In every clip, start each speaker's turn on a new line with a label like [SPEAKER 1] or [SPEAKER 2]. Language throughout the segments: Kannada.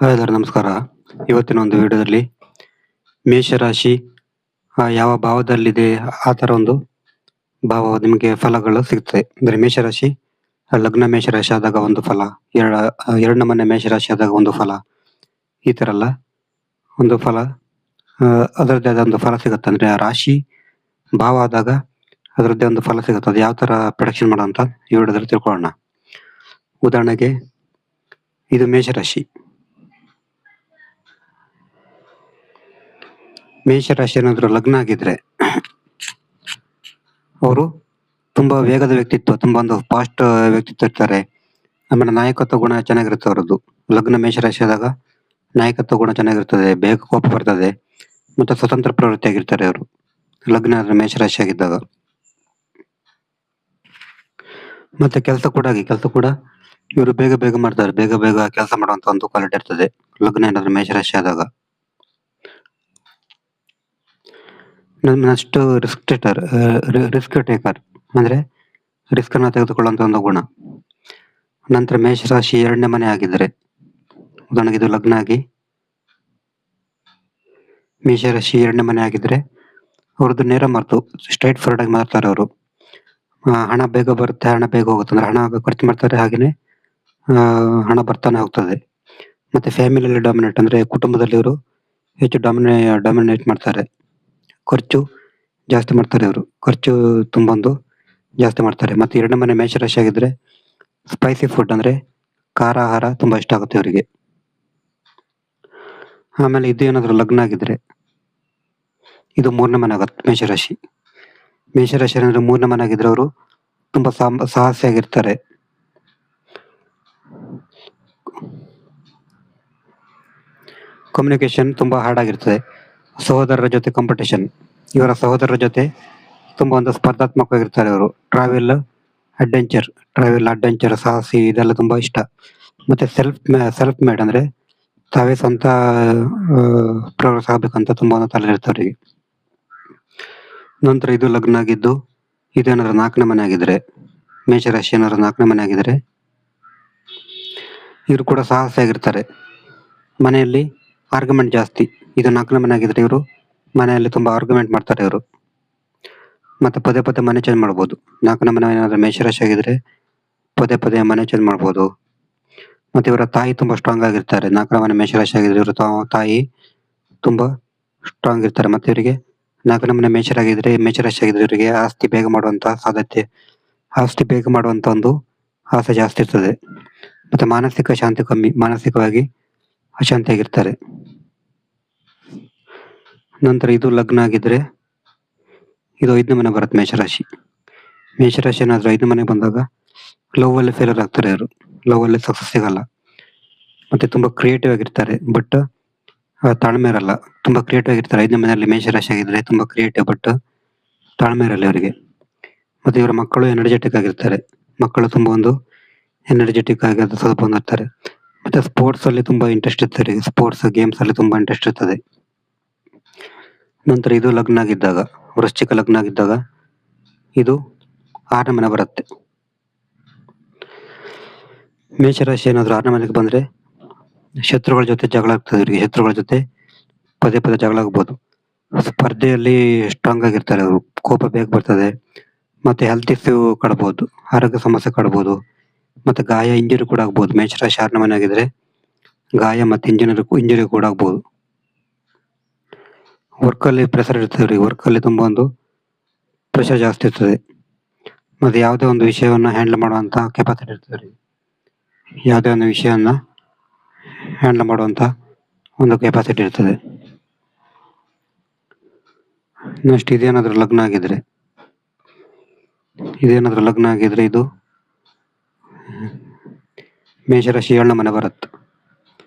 [SPEAKER 1] ಹಾಯ್ ಎಲ್ಲರೂ ನಮಸ್ಕಾರ. ಇವತ್ತಿನ ಒಂದು ವಿಡಿಯೋದಲ್ಲಿ ಮೇಷರಾಶಿ ಯಾವ ಭಾವದಲ್ಲಿದೆ ಆ ಥರ ಒಂದು ಭಾವ ನಿಮಗೆ ಫಲಗಳು ಸಿಗ್ತದೆ. ಅಂದರೆ ಮೇಷರಾಶಿ ಲಗ್ನ ಮೇಷರಾಶಿ ಆದಾಗ ಒಂದು ಫಲ, ಎರಡನೇ ಮನೆ ಮೇಷರಾಶಿ ಆದಾಗ ಒಂದು ಫಲ, ಈ ಥರ ಎಲ್ಲ ಒಂದು ಫಲ ಅದರದ್ದೇ ಆದ ಒಂದು ಫಲ ಸಿಗುತ್ತೆ. ಅಂದರೆ ಆ ರಾಶಿ ಭಾವ ಆದಾಗ ಅದರದ್ದೇ ಒಂದು ಫಲ ಸಿಗುತ್ತೆ. ಅದು ಯಾವ ಥರ ಪ್ರೊಡಕ್ಷನ್ ಮಾಡೋ ಅಂತ ಈ ವಿಡಿಯೋದಲ್ಲಿ ತಿಳ್ಕೊಳ್ಳೋಣ. ಉದಾಹರಣೆಗೆ ಇದು ಮೇಷರಾಶಿ. ಮೇಷರಾಶಿ ಏನಾದರೂ ಲಗ್ನ ಆಗಿದ್ರೆ ಅವರು ತುಂಬಾ ವೇಗದ ವ್ಯಕ್ತಿತ್ವ, ತುಂಬಾ ಒಂದು ಫಾಸ್ಟ್ ವ್ಯಕ್ತಿತ್ವ ಇರ್ತಾರೆ. ಆಮೇಲೆ ನಾಯಕತ್ವ ಗುಣ ಚೆನ್ನಾಗಿರುತ್ತೆ ಅವರದ್ದು. ಲಗ್ನ ಮೇಷರಾಶಿ ಆದಾಗ ನಾಯಕತ್ವ ಗುಣ ಚೆನ್ನಾಗಿರ್ತದೆ, ಬೇಗ ಕೋಪ ಬರ್ತದೆ, ಮತ್ತೆ ಸ್ವತಂತ್ರ ಪ್ರವೃತ್ತಿ ಆಗಿರ್ತಾರೆ ಅವರು ಲಗ್ನ ಆದ್ರೆ ಮೇಷರಾಶಿ ಆಗಿದ್ದಾಗ. ಮತ್ತೆ ಕೆಲಸ ಕೂಡ ಇವರು ಬೇಗ ಬೇಗ ಮಾಡ್ತಾರೆ, ಬೇಗ ಬೇಗ ಕೆಲಸ ಮಾಡುವಂತ ಒಂದು ಕ್ವಾಲಿಟಿ ಇರ್ತದೆ ಲಗ್ನ ಏನಾದ್ರು ಮೇಷರಾಶಿ ಆದಾಗ. ನೆಕ್ಸ್ಟ್ ರಿಸ್ಕ್ ಟೇಕರ್ ಅಂದ್ರೆ ರಿಸ್ಕ್ ಅನ್ನ ತೆಗೆದುಕೊಳ್ಳುವಂತ ಒಂದು ಗುಣ. ನಂತರ ಮೇಷರಾಶಿ ಎರಡನೇ ಮನೆ ಆಗಿದ್ರೆ, ಉದಾಹರಣೆಗೆ ಇದು ಲಗ್ನ ಆಗಿ ಮೇಷರಾಶಿ ಎರಡನೇ ಮನೆ ಆಗಿದ್ರೆ ಅವ್ರದ್ದು ನೇರ ಮಾತು, ಸ್ಟ್ರೈಟ್ ಫಾರ್ವರ್ಡ್ ಆಗಿ ಮಾತಾಡ್ತಾರೆ ಅವರು. ಹಣ ಬೇಗ ಬರುತ್ತೆ, ಹಣ ಬೇಗ ಹೋಗುತ್ತೆ, ಅಂದ್ರೆ ಹಣ ಖರ್ಚು ಮಾಡ್ತಾರೆ, ಹಾಗೇನೆ ಹಣ ಬರ್ತಾನೆ ಹೋಗ್ತದೆ. ಮತ್ತೆ ಫ್ಯಾಮಿಲಿಯಲ್ಲಿ ಡಾಮಿನೇಟ್, ಅಂದ್ರೆ ಕುಟುಂಬದಲ್ಲಿ ಇವರು ಹೆಚ್ಚು ಡಾಮಿನೇಟ್ ಮಾಡ್ತಾರೆ. ಖರ್ಚು ಜಾಸ್ತಿ ಮಾಡ್ತಾರೆ ಇವರು, ಖರ್ಚು ತುಂಬೊಂದು ಜಾಸ್ತಿ ಮಾಡ್ತಾರೆ. ಮತ್ತೆ ಎರಡನೇ ಮನೆ ಮೇಷರಾಶಿ ಆಗಿದ್ರೆ ಸ್ಪೈಸಿ ಫುಡ್, ಅಂದ್ರೆ ಖಾರ ಆಹಾರ ತುಂಬಾ ಇಷ್ಟ ಆಗುತ್ತೆ ಇವರಿಗೆ. ಆಮೇಲೆ ಇದು ಏನಾದ್ರು ಲಗ್ನ ಆಗಿದ್ರೆ ಇದು ಮೂರನೇ ಮನೆ ಆಗುತ್ತೆ ಮೇಷರಾಶಿ. ಮೇಷರಾಶಿ ಏನಾದ್ರು ಮೂರನೇ ಮನೆ ಆಗಿದ್ರೆ ಅವರು ತುಂಬಾ ಸಾಹಸಿ ಆಗಿರ್ತಾರೆ. ಕಮ್ಯುನಿಕೇಶನ್ ತುಂಬಾ ಹಾರ್ಡ್ ಆಗಿರ್ತದೆ. ಸಹೋದರರ ಜೊತೆ ಕಾಂಪಿಟೇಷನ್, ಇವರ ಸಹೋದರರ ಜೊತೆ ತುಂಬಾ ಒಂದು ಸ್ಪರ್ಧಾತ್ಮಕವಾಗಿರ್ತಾರೆ ಅವರು. ಟ್ರಾವೆಲ್ ಅಡ್ವೆಂಚರ್, ಸಾಹಸಿ ಇದೆಲ್ಲ ತುಂಬಾ ಇಷ್ಟ. ಮತ್ತೆ ಸೆಲ್ಫ್ ಮೇಡ್, ಅಂದ್ರೆ ತಾವೇ ಸ್ವಂತ ಪ್ರೋಗ್ರೆಸ್ ಆಗ್ಬೇಕಂತ ತುಂಬಾ ಒಂದು ತಲೆ ಇರುತ್ತೆ ಅವರಿಗೆ. ನಂತರ ಇದು ಲಗ್ನ ಆಗಿದ್ದು ಇದೇನಾದ್ರು ನಾಲ್ಕನೇ ಮನೆ ಆಗಿದ್ರೆ, ಮೇಷರಾಶಿ ಏನಾದ್ರು ನಾಲ್ಕನೇ ಮನೆ ಆಗಿದ್ರೆ ಇವರು ಕೂಡ ಸಾಹಸಿ ಆಗಿರ್ತಾರೆ. ಮನೆಯಲ್ಲಿ ಆರ್ಗ್ಯುಮೆಂಟ್ ಜಾಸ್ತಿ. ಇದು ನಾಲ್ಕನೇ ಮನೆ ಆಗಿದ್ರೆ ಇವರು ಮನೆಯಲ್ಲಿ ತುಂಬಾ ಆರ್ಗ್ಯುಮೆಂಟ್ ಮಾಡ್ತಾರೆ ಇವರು. ಮತ್ತೆ ಪದೇ ಪದೇ ಮನೆ ಚೇಂಜ್ ಮಾಡ್ಬೋದು. ನಾಲ್ಕನೇ ಮನೆ ಏನಾದ್ರು ಮೇಷರಾಶಿ ಆಗಿದ್ರೆ ಪದೇ ಪದೇ ಮನೆ ಚೇಂಜ್ ಮಾಡ್ಬೋದು. ಮತ್ತೆ ಇವರ ತಾಯಿ ತುಂಬಾ ಸ್ಟ್ರಾಂಗ್ ಆಗಿರ್ತಾರೆ. ನಾಲ್ಕನೇ ಮನೆ ಮೇಷರಾಶಿ ಆಗಿದ್ರೆ ಇವರು ತಾಯಿ ತುಂಬಾ ಸ್ಟ್ರಾಂಗ್ ಇರ್ತಾರೆ. ಮತ್ತೆ ಇವರಿಗೆ ನಾಲ್ಕನೇ ಮನೆ ಮೇಷರಾಶಿ ಆಗಿದ್ರೆ ಇವರಿಗೆ ಆಸ್ತಿ ಬೇಗ ಮಾಡುವಂತ ಒಂದು ಆಸೆ ಜಾಸ್ತಿ ಇರ್ತದೆ. ಮತ್ತೆ ಮಾನಸಿಕ ಶಾಂತಿ ಕಮ್ಮಿ, ಮಾನಸಿಕವಾಗಿ ಅಶಾಂತಿಯಾಗಿರ್ತಾರೆ. ನಂತರ ಇದು ಲಗ್ನ ಆಗಿದ್ರೆ ಇದು ಐದನೇ ಮನೆ ಬರುತ್ತೆ ಮೇಷರಾಶಿ ಏನಾದ್ರು ಐದನೇ ಮನೆ ಬಂದಾಗ ಲವ್ ಅಲ್ಲಿ ಫೇಲರ್ ಆಗ್ತಾರೆ ಇವರು. ಲವ್ ಅಲ್ಲಿ ಸಕ್ಸಸ್ ಸಿಗಲ್ಲ. ಮತ್ತೆ ತುಂಬಾ ಕ್ರಿಯೇಟಿವ್ ಆಗಿರ್ತಾರೆ, ಬಟ್ ತಾಳ್ಮೆ ಇರಲ್ಲ. ತುಂಬಾ ಕ್ರಿಯೇಟಿವ್ ಆಗಿರ್ತಾರೆ. ಐದನೇ ಮನೆಯಲ್ಲಿ ಮೇಷರಾಶಿ ಆಗಿದ್ರೆ ತುಂಬಾ ಕ್ರಿಯೇಟಿವ್, ಬಟ್ ತಾಳ್ಮೆ ಇರಲ್ಲ ಇವರಿಗೆ. ಮತ್ತೆ ಇವರ ಮಕ್ಕಳು ಎನರ್ಜೆಟಿಕ್ ಆಗಿರ್ತಾರೆ. ಮಕ್ಕಳು ತುಂಬಾ ಒಂದು ಎನರ್ಜೆಟಿಕ್ ಆಗಿ ಅದು ಸ್ವಲ್ಪ ಬಂದಿರ್ತಾರೆ. ಮತ್ತೆ ಸ್ಪೋರ್ಟ್ಸ್ ಅಲ್ಲಿ ತುಂಬಾ ಇಂಟ್ರೆಸ್ಟ್ ಇರ್ತಾರೆ. ಸ್ಪೋರ್ಟ್ಸ್ ಗೇಮ್ಸ್ ಅಲ್ಲಿ ತುಂಬಾ ಇಂಟ್ರೆಸ್ಟ್ ಇರ್ತದೆ. ನಂತರ ಇದು ಲಗ್ನ ಆಗಿದ್ದಾಗ, ವೃಶ್ಚಿಕ ಲಗ್ನ ಆಗಿದ್ದಾಗ ಇದು ಆರನೇ ಮನೆ ಬರುತ್ತೆ. ಮೇಷರಾಶಿ ಏನಾದ್ರು ಆರನೇ ಮನೆಗೆ ಬಂದ್ರೆ ಶತ್ರುಗಳ ಜೊತೆ ಜಗಳ ಆಗ್ತದೆ ಇವರಿಗೆ. ಶತ್ರುಗಳ ಜೊತೆ ಪದೇ ಪದೇ ಜಗಳ ಆಗ್ಬೋದು. ಸ್ಪರ್ಧೆಯಲ್ಲಿ ಸ್ಟ್ರಾಂಗ್ ಆಗಿರ್ತಾರೆ ಅವರು. ಕೋಪ ಬೇಗ ಬರ್ತದೆ. ಮತ್ತೆ ಹೆಲ್ತ್ ಇಶ್ಯೂ ಕಾಡ್ಬೋದು, ಆರೋಗ್ಯ ಸಮಸ್ಯೆ ಕಾಡ್ಬೋದು. ಮತ್ತೆ ಗಾಯ, ಇಂಜುರಿ ಕೂಡ ಆಗ್ಬೋದು. ಮೇಷರಾಶಿ ಆರನೇ ಮನೆ ಆಗಿದ್ರೆ ಗಾಯ ಮತ್ತೆ ಇಂಜುರಿ ಕೂಡ ಆಗ್ಬೋದು. ವರ್ಕ್ ಅಲ್ಲಿ ಪ್ರೆಷರ್ ಇರ್ತದೆ. ವರ್ಕ್ ಅಲ್ಲಿ ತುಂಬಾ ಒಂದು ಪ್ರೆಷರ್ ಜಾಸ್ತಿ ಇರ್ತದೆ. ಮತ್ತೆ ಯಾವುದೇ ಒಂದು ವಿಷಯವನ್ನ ಹ್ಯಾಂಡಲ್ ಮಾಡುವಂತ ಕೆಪಾಸಿಟಿ ಇರ್ತದೆ. ಯಾವುದೇ ಒಂದು ವಿಷಯನ್ನ ಹ್ಯಾಂಡಲ್ ಮಾಡುವಂತ ಒಂದು ಕೆಪಾಸಿಟಿ ಇರ್ತದೆ. ನೆಕ್ಸ್ಟ್ ಇದೇನಾದ್ರೂ ಲಗ್ನ ಆಗಿದ್ರೆ ಇದು ಮೇಷರಾಶಿ ಏಳನೇ ಮನೆ ಬರುತ್ತೆ.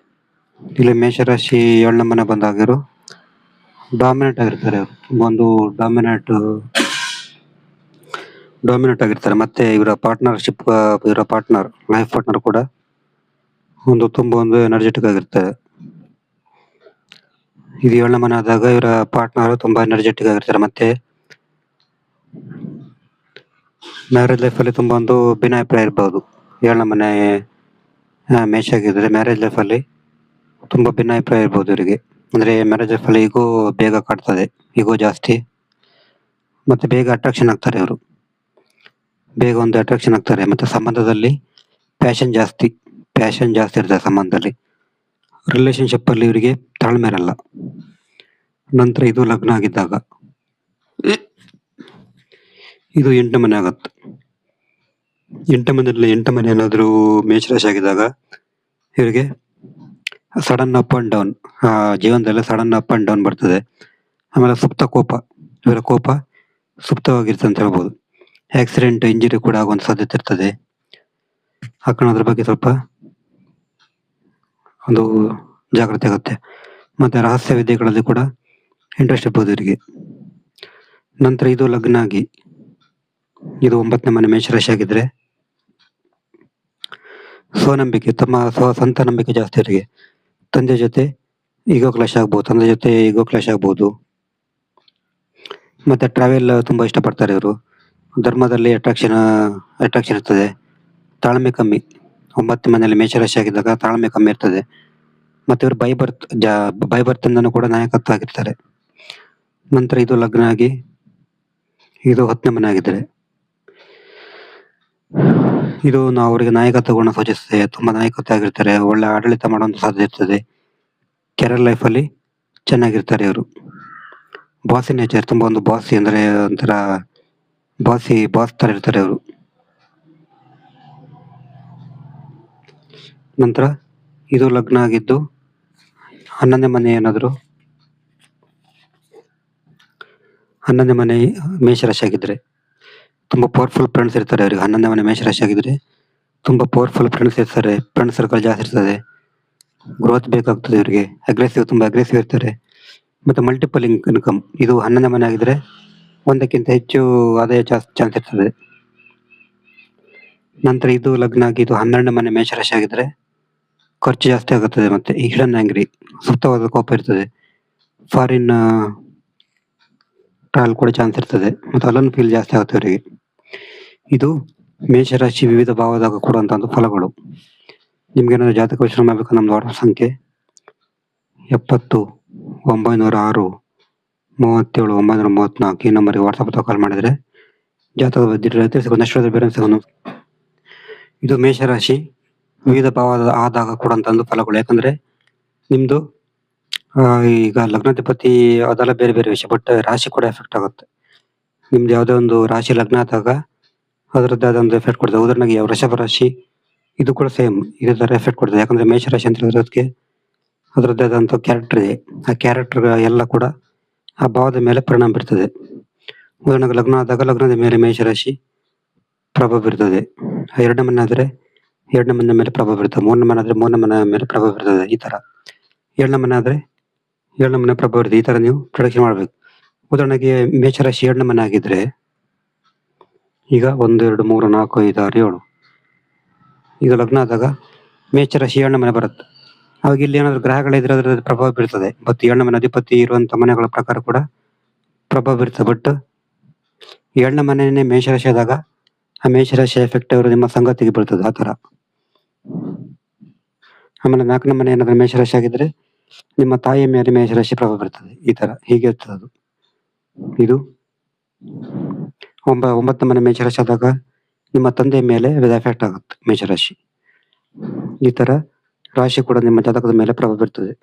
[SPEAKER 1] ಇಲ್ಲಿ ಮೇಷರಾಶಿ ಏಳನೇ ಮನೆ ಬಂದಾಗಿರು ಡಾಮಿನೇಟ್ ಆಗಿರ್ತಾರೆ ಅವರು. ಒಂದು ಡಾಮಿನೇಟ್ ಆಗಿರ್ತಾರೆ. ಮತ್ತೆ ಇವರ ಲೈಫ್ ಪಾರ್ಟ್ನರ್ ಕೂಡ ತುಂಬಾ ಒಂದು ಎನರ್ಜೆಟಿಕ್ ಆಗಿರ್ತಾರೆ. ಇದು ಏಳನೇ ಮನೆ ಆದಾಗ ಇವರ ಪಾರ್ಟ್ನರ್ ತುಂಬಾ ಎನರ್ಜೆಟಿಕ್ ಆಗಿರ್ತಾರೆ. ಮತ್ತೆ ಮ್ಯಾರೇಜ್ ಲೈಫ್ ಅಲ್ಲಿ ತುಂಬಾ ಒಂದು ಭಿನ್ನಾಭಿಪ್ರಾಯ ಇರಬಹುದು. ಏಳನೇ ಮನೆ ಮೇಷ ಆಗಿದ್ರೆ ಮ್ಯಾರೇಜ್ ಲೈಫ್ ಅಲ್ಲಿ ತುಂಬಾ ಭಿನ್ನಾಭಿಪ್ರಾಯ ಇರ್ಬೋದು ಇವರಿಗೆ. ಅಂದ್ರೆ ಮ್ಯಾರೇಜ್ ಲೈಫಲ್ಲಿ ಈಗೋ ಬೇಗ ಕಾಡ್ತದೆ, ಈಗೋ ಜಾಸ್ತಿ, ಮತ್ತೆ ಬೇಗ ಅಟ್ರಾಕ್ಷನ್ ಆಗ್ತಾರೆ ಇವರು, ಬೇಗ ಒಂದು ಅಟ್ರಾಕ್ಷನ್ ಆಗ್ತಾರೆ. ಮತ್ತೆ ಸಂಬಂಧದಲ್ಲಿ ಪ್ಯಾಷನ್ ಜಾಸ್ತಿ ಇರ್ತದೆ ಸಂಬಂಧದಲ್ಲಿ. ರಿಲೇಶನ್ಶಿಪ್ ಅಲ್ಲಿ ಇವರಿಗೆ ತಾಳ್ಮೆ ಇರಲ್ಲ. ನಂತರ ಇದು ಲಗ್ನ ಆಗಿದ್ದಾಗ ಇದು 8ನೇ ಮನೆ ಆಗತ್ತೆ. 8ನೇ ಮನೆ ಏನಾದ್ರು ಮೇಷರಾಶಿ ಆಗಿದಾಗ ಇವರಿಗೆ ಸಡನ್ ಅಪ್ ಅಂಡ್ ಡೌನ್, ಜೀವನದಲ್ಲಿ ಸಡನ್ ಅಪ್ ಅಂಡ್ ಡೌನ್ ಬರ್ತದೆ. ಆಮೇಲೆ ಸುಪ್ತ ಕೋಪ, ಇವರ ಕೋಪ ಸುಪ್ತವಾಗಿರ್ತದೆ ಅಂತ ಹೇಳ್ಬೋದು. ಆಕ್ಸಿಡೆಂಟ್, ಇಂಜುರಿ ಕೂಡ ಆಗುವಂತ ಸಾಧ್ಯತೆ ಇರ್ತದೆ. ಅದ್ರ ಬಗ್ಗೆ ಸ್ವಲ್ಪ ಒಂದು ಜಾಗ್ರತೆ ಆಗುತ್ತೆ. ಮತ್ತೆ ರಹಸ್ಯ ವಿದ್ಯೆಗಳಲ್ಲಿ ಕೂಡ ಇಂಟ್ರೆಸ್ಟ್ ಇರ್ಬೋದು ಇವರಿಗೆ. ನಂತರ ಇದು ಲಗ್ನ ಆಗಿ ಇದು 9ನೇ ಮನೆ ಮೇಷರಾಶಿ ಆಗಿದ್ರೆ ಸ್ವನಂಬಿಕೆ, ತಮ್ಮ ಸ್ವಂತ ನಂಬಿಕೆ ಜಾಸ್ತಿ ಇವರಿಗೆ. ತಂದೆ ಜೊತೆ ಈಗೋ ಕ್ಲಾಶ್ ಆಗ್ಬೋದು. ಮತ್ತೆ ಟ್ರಾವೆಲ್ ತುಂಬಾ ಇಷ್ಟಪಡ್ತಾರೆ ಇವರು. ಧರ್ಮದಲ್ಲಿ ಅಟ್ರಾಕ್ಷನ್ ಇರ್ತದೆ. ತಾಳ್ಮೆ ಕಮ್ಮಿ. 9ನೇ ಮನೆಯಲ್ಲಿ ಮೇಷರಾಶಿ ಆಗಿದ್ದಾಗ ತಾಳ್ಮೆ ಕಮ್ಮಿ ಇರ್ತದೆ. ಮತ್ತೆ ಇವರು ಬೈ ಬರ್ತ್ ಇಂದನೂ ಕೂಡ ನಾಯಕತ್ವ ಆಗಿರ್ತಾರೆ. ನಂತರ ಇದು ಲಗ್ನ ಆಗಿ ಇದು 10ನೇ ಮನೆ ಆಗಿದ್ರೆ ಇದು ಅವರಿಗೆ ನಾಯಕತ್ವ ಗುಣ ಸೂಚಿಸ್ತದೆ. ತುಂಬಾ ನಾಯಕತ್ವ ಆಗಿರ್ತಾರೆ. ಒಳ್ಳೆ ಆಡಳಿತ ಮಾಡುವಂತ ಸಾಧ್ಯತೆ ಇರ್ತದೆ. ಕೆರಿಯರ್ ಲೈಫ್ ಅಲ್ಲಿ ಚೆನ್ನಾಗಿರ್ತಾರೆ ಇವರು. ಬಾಸಿ ನೇಚರ್, ತುಂಬಾ ಒಂದು ಬಾಸಿ, ಅಂದ್ರೆ ಒಂಥರ ಬಾಸ್ ತರ ಇರ್ತಾರೆ ಅವರು. ನಂತರ ಇದು ಲಗ್ನ ಆಗಿದ್ದು 11ನೇ ಮನೆ ಏನಾದ್ರು 11ನೇ ಮನೆ ಮೇಷರಾಶಿ ಆಗಿದ್ರೆ ತುಂಬಾ ಪವರ್ಫುಲ್ ಫ್ರೆಂಡ್ಸ್ ಇರ್ತಾರೆ ಅವರಿಗೆ. 11ನೇ ಮನೆ ಮೇಷರಾಶಿ ಆಗಿದ್ರೆ ತುಂಬಾ ಪವರ್ಫುಲ್ ಫ್ರೆಂಡ್ಸ್ ಇರ್ತಾರೆ. ಫ್ರೆಂಡ್ ಸರ್ಕಲ್ ಜಾಸ್ತಿ ಇರ್ತದೆ. ಗ್ರೋತ್ ಬೇಕಾಗ್ತದೆ ಇವರಿಗೆ. ತುಂಬಾ ಅಗ್ರೆಸಿವ್ ಇರ್ತಾರೆ. ಮತ್ತೆ ಮಲ್ಟಿಪಲ್ ಇನ್ಕಮ್, ಇದು 11ನೇ ಮನೆ ಆಗಿದ್ರೆ ಒಂದಕ್ಕಿಂತ ಹೆಚ್ಚು ಆದಾಯ ಚಾನ್ಸ್ ಇರ್ತದೆ. ನಂತರ ಇದು ಲಗ್ನ ಆಗಿ ಇದು 12ನೇ ಮನೆ ಮೇಷರಾಶಿ ಆಗಿದ್ರೆ ಖರ್ಚು ಜಾಸ್ತಿ ಆಗುತ್ತದೆ. ಮತ್ತೆ ಹಿಡನ್ ಆಂಗ್ರಿ, ಸುಪ್ತವಾದ ಕೋಪ ಇರ್ತದೆ. ಫಾರಿನ್ ಟ್ರಾವೆಲ್ ಕೂಡ ಚಾನ್ಸ್ ಇರ್ತದೆ. ಮತ್ತೆ ಅಲೋನ್ ಫೀಲ್ ಜಾಸ್ತಿ ಆಗುತ್ತೆ ಅವರಿಗೆ. ಇದು ಮೇಷರಾಶಿ ವಿವಿಧ ಭಾವದಾಗ ಕೊಡುವಂತ ಒಂದು ಫಲಗಳು. ನಿಮ್ಗೆ ಏನಾದ್ರು ಜಾತಕ ವಿಶ್ಲೇಷಣೆ ಮಾಡಬೇಕು, ನಮ್ದು ವಾಟ್ಸ್ಆಪ್ ಸಂಖ್ಯೆ 70 906 37 934 ಈ ನಂಬರ್ಗೆ ವಾಟ್ಸ್ಆಪ್ ಅಥವಾ ಕಾಲ್ ಮಾಡಿದ್ರೆ ಜಾತಕ ತಿಳಿಸಿಕೊಂಡು ಬೇರೆ ಸಿಗೋಣ. ಇದು ಮೇಷರಾಶಿ ವಿವಿಧ ಭಾವದ ಆದಾಗ ಕೊಡುವಂತ ಒಂದು ಫಲಗಳು. ಯಾಕಂದ್ರೆ ನಿಮ್ದು ಈಗ ಲಗ್ನಾಧಿಪತಿ ಅದೆಲ್ಲ ಬೇರೆ ಬೇರೆ ವಿಷಯ, ಬಟ್ ರಾಶಿ ಕೂಡ ಎಫೆಕ್ಟ್ ಆಗುತ್ತೆ. ನಿಮ್ದು ಯಾವುದೇ ಒಂದು ರಾಶಿ ಲಗ್ನ ಆದಾಗ ಅದರದ್ದು ಅದೊಂದು ಎಫೆಕ್ಟ್ ಕೊಡ್ತದೆ. ಉದಾಹರಣೆಗೆ ವೃಷಭ ರಾಶಿ, ಇದು ಕೂಡ ಸೇಮ್ ಇದೇ ತರ ಎಫೆಕ್ಟ್ ಕೊಡ್ತದೆ. ಯಾಕಂದ್ರೆ ಮೇಷರಾಶಿ ಅಂತ ಹೇಳಿರೋದಕ್ಕೆ ಅದರದ್ದೇ ಆದಂತ ಕ್ಯಾರೆಕ್ಟರ್ ಇದೆ. ಆ ಕ್ಯಾರೆಕ್ಟರ್ ಎಲ್ಲ ಕೂಡ ಆ ಭಾವದ ಮೇಲೆ ಪರಿಣಾಮ ಬೀರ್ತದೆ. ಉದಾಹರಣೆಗೆ ಲಗ್ನ ಆದಾಗ ಲಗ್ನದ ಮೇಲೆ ಮೇಷರಾಶಿ ಪ್ರಭಾವ ಬೀರ್ತದೆ. 2ನೇ ಮನೆ ಆದ್ರೆ 2ನೇ ಮನೆ ಮೇಲೆ ಪ್ರಭಾವ ಬೀರ್ತದೆ. 3ನೇ ಮನೆ ಆದ್ರೆ 3ನೇ ಮನೆ ಮೇಲೆ ಪ್ರಭಾವ ಬೀರ್ತದೆ. ಈ ತರ 7ನೇ ಮನೆ ಆದ್ರೆ 7ನೇ ಮನೆ ಪ್ರಭಾವ ಬೀರ್ತದೆ. ಈ ತರ ನೀವು ಪ್ರೊಡಕ್ಷನ್ ಮಾಡ್ಬೇಕು. ಉದಾಹರಣೆಗೆ ಮೇಷರಾಶಿ 7ನೇ ಮನೆ ಆಗಿದ್ರೆ ಈಗ 1 2 3 4 5 6 7 ಈಗ ಲಗ್ನ ಆದಾಗ ಮೇಷರಾಶಿ 7ನೇ ಮನೆ ಬರುತ್ತೆ. ಅವಾಗ ಇಲ್ಲಿ ಏನಾದ್ರು ಗ್ರಹಗಳಿದ್ರೆ ಅದರ ಪ್ರಭಾವ ಬೀರ್ತದೆ. ಮತ್ತು 7ನೇ ಮನೆ ಅಧಿಪತಿ ಇರುವಂತ ಮನೆಗಳ ಪ್ರಕಾರ ಕೂಡ ಪ್ರಭಾವ ಬೀರ್ತದೆ. ಬಟ್ 7ನೇ ಮನೆಯೇ ಮೇಷರಾಶಿ ಆದಾಗ ಆ ಮೇಷರಾಶಿ ಎಫೆಕ್ಟ್ ಅವರು ನಿಮ್ಮ ಸಂಗತಿಗೆ ಬೀಳ್ತದೆ. ಆ ತರ. ಆಮೇಲೆ 4ನೇ ಮನೆ ಏನಾದ್ರು ಮೇಷರಾಶಿ ಆಗಿದ್ರೆ ನಿಮ್ಮ ತಾಯಿಯ ಮೇಲೆ ಮೇಷರಾಶಿ ಪ್ರಭಾವ ಬೀರ್ತದೆ. ಈ ತರ ಹೀಗೆ ಇರ್ತದೆ ಅದು. ಇದು 9ನೇ ಮನೆ ಮೇಷರಾಶಿ ಆದಾಗ ನಿಮ್ಮ ತಂದೆಯ ಮೇಲೆ ಎಫೆಕ್ಟ್ ಆಗುತ್ತೆ ಮೇಷರಾಶಿ. ಈ ತರ ರಾಶಿ ಕೂಡ ನಿಮ್ಮ ಜಾತಕದ ಮೇಲೆ ಪ್ರಭಾವ ಬೀರ್ತದೆ.